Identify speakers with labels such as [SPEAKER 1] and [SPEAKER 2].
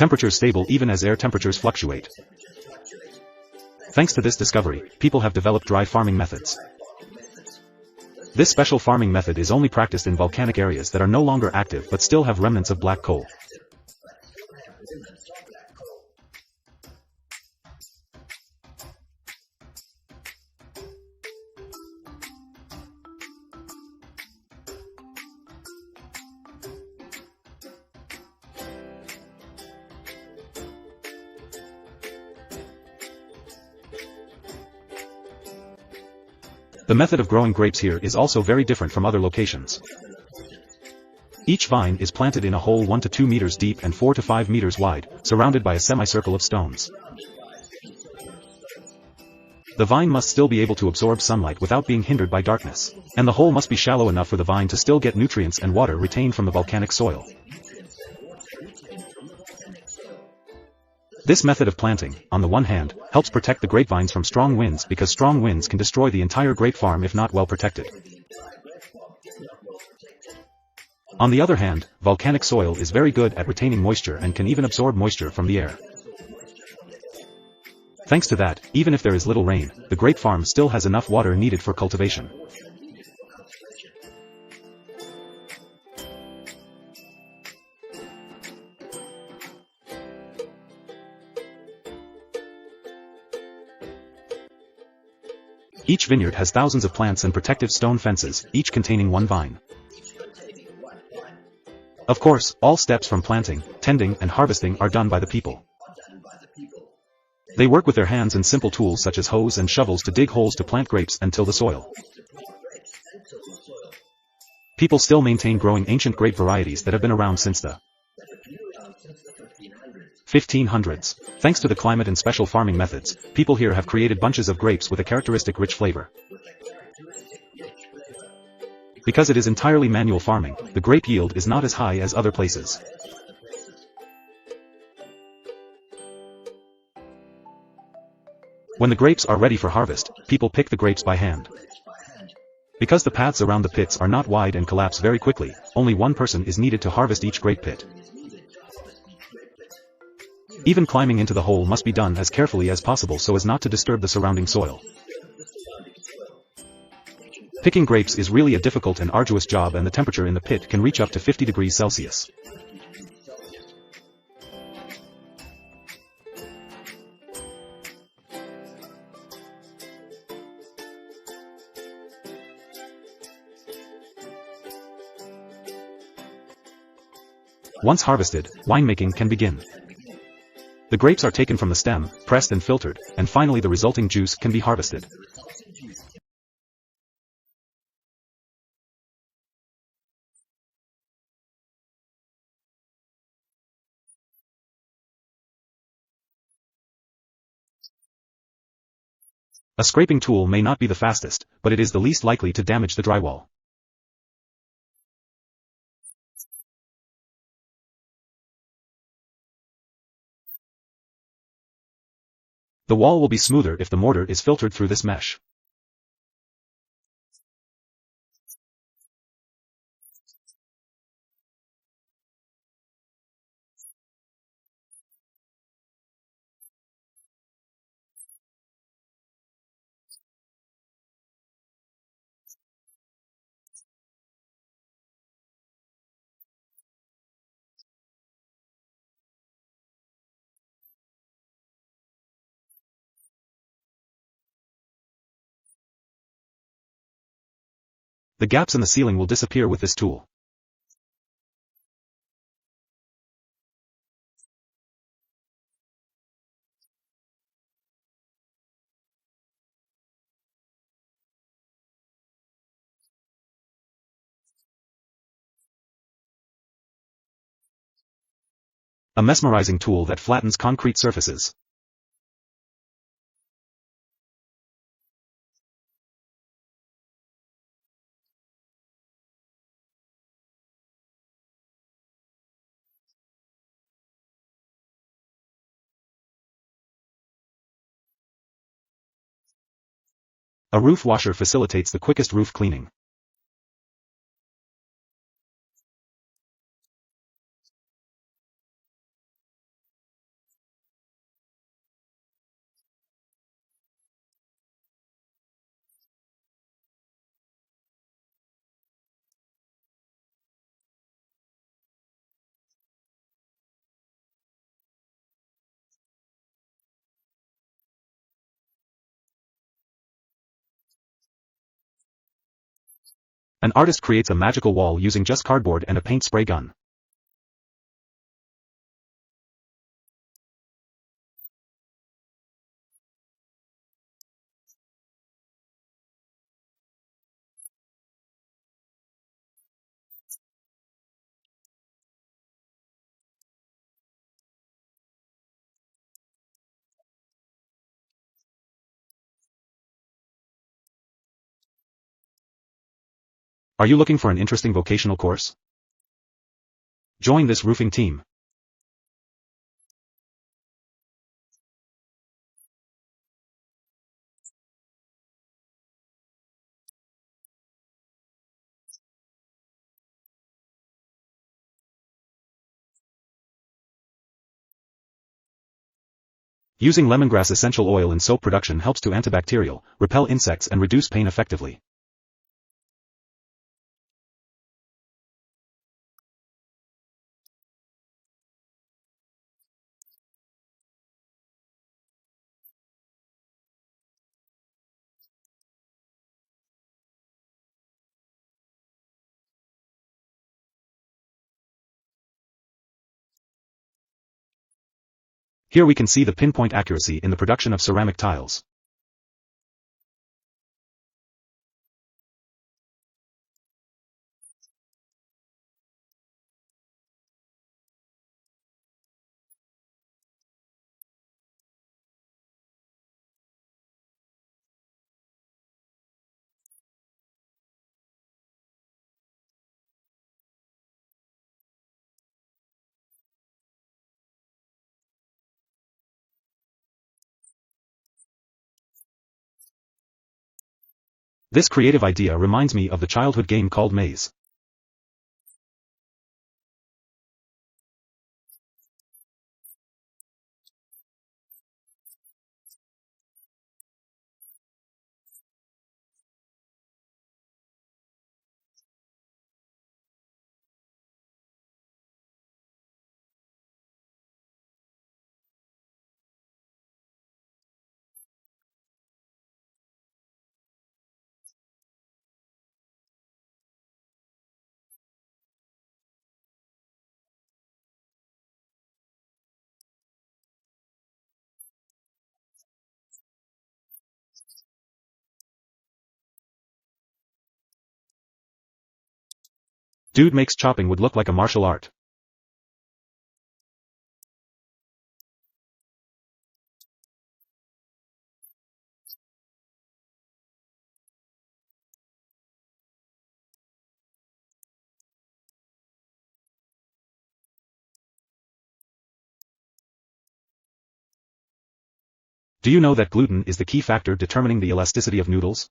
[SPEAKER 1] Temperatures stable even as air temperatures fluctuate. Thanks to this discovery, people have developed dry farming methods. This special farming method is only practiced in volcanic areas that are no longer active but still have remnants of black coal. The method of growing grapes here is also very different from other locations. Each vine is planted in a hole 1 to 2 meters deep and 4 to 5 meters wide, surrounded by a semicircle of stones. The vine must still be able to absorb sunlight without being hindered by darkness, and the hole must be shallow enough for the vine to still get nutrients and water retained from the volcanic soil. This method of planting, on the one hand, helps protect the grapevines from strong winds because strong winds can destroy the entire grape farm if not well protected. On the other hand, volcanic soil is very good at retaining moisture and can even absorb moisture from the air. Thanks to that, even if there is little rain, the grape farm still has enough water needed for cultivation. Each vineyard has thousands of plants and protective stone fences, each containing one vine. Of course, all steps from planting, tending, and harvesting are done by the people. They work with their hands and simple tools such as hoes and shovels to dig holes to plant grapes and till the soil. People still maintain growing ancient grape varieties that have been around since the 1500s. Thanks to the climate and special farming methods, people here have created bunches of grapes with a characteristic rich flavor. Because it is entirely manual farming, the grape yield is not as high as other places. When the grapes are ready for harvest, people pick the grapes by hand. Because the paths around the pits are not wide and collapse very quickly, only one person is needed to harvest each grape pit. Even climbing into the hole must be done as carefully as possible so as not to disturb the surrounding soil. Picking grapes is really a difficult and arduous job, and the temperature in the pit can reach up to 50 degrees Celsius. Once harvested, winemaking can begin. The grapes are taken from the stem, pressed and filtered, and finally the resulting juice can be harvested. A scraping tool may not be the fastest, but it is the least likely to damage the drywall. The wall will be smoother if the mortar is filtered through this mesh. The gaps in the ceiling will disappear with this tool. A mesmerizing tool that flattens concrete surfaces. A roof washer facilitates the quickest roof cleaning. An artist creates a magical wall using just cardboard and a paint spray gun. Are you looking for an interesting vocational course? Join this roofing team. Using lemongrass essential oil in soap production helps to antibacterial, repel insects and reduce pain effectively. Here we can see the pinpoint accuracy in the production of ceramic tiles. This creative idea reminds me of the childhood game called Maze. Dude makes chopping wood look like a martial art. Do you know that gluten is the key factor determining the elasticity of noodles?